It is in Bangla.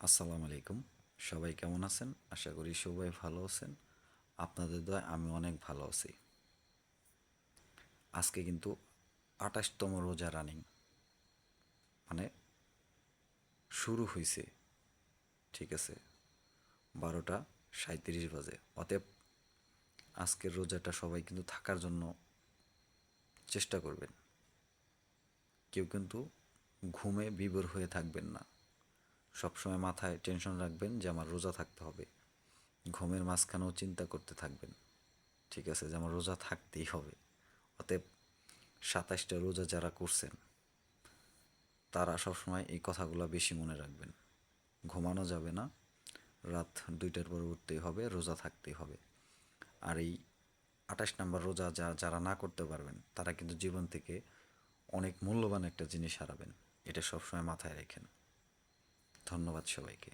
আসসালামু আলাইকুম। সবাই কেমন আছেন? আশা করি সবাই ভালো আছেন। আপনাদের দয়ায় আমি অনেক ভালো আছি। আজকে কিন্তু ২৮তম রোজা রানিং, মানে শুরু হইছে। ঠিক আছে, ১২টা ৩৭ বাজে। অতএব আজকের রোজাটা সবাই কিন্তু থাকার জন্য চেষ্টা করবেন। কেউ কিন্তু ঘুমে বিভোর হয়ে থাকবেন না। সবসময় মাথায় টেনশন রাখবেন যে আমার রোজা থাকতে হবে। ঘুমের মাঝখানেও চিন্তা করতে থাকবেন, ঠিক আছে, যে আমার রোজা থাকতেই হবে। অতএব ২৭টা রোজা যারা করছেন তারা সবসময় এই কথাগুলো বেশি মনে রাখবেন। ঘুমানো যাবে না, রাত ২টার পর উঠতেই হবে, রোজা থাকতেই হবে। আর এই ২৮ নম্বর রোজা যারা না করতে পারবেন তারা কিন্তু জীবন থেকে অনেক মূল্যবান একটা জিনিস হারাবেন। এটা সবসময় মাথায় রাখেন। ধন্যবাদ সবাইকে।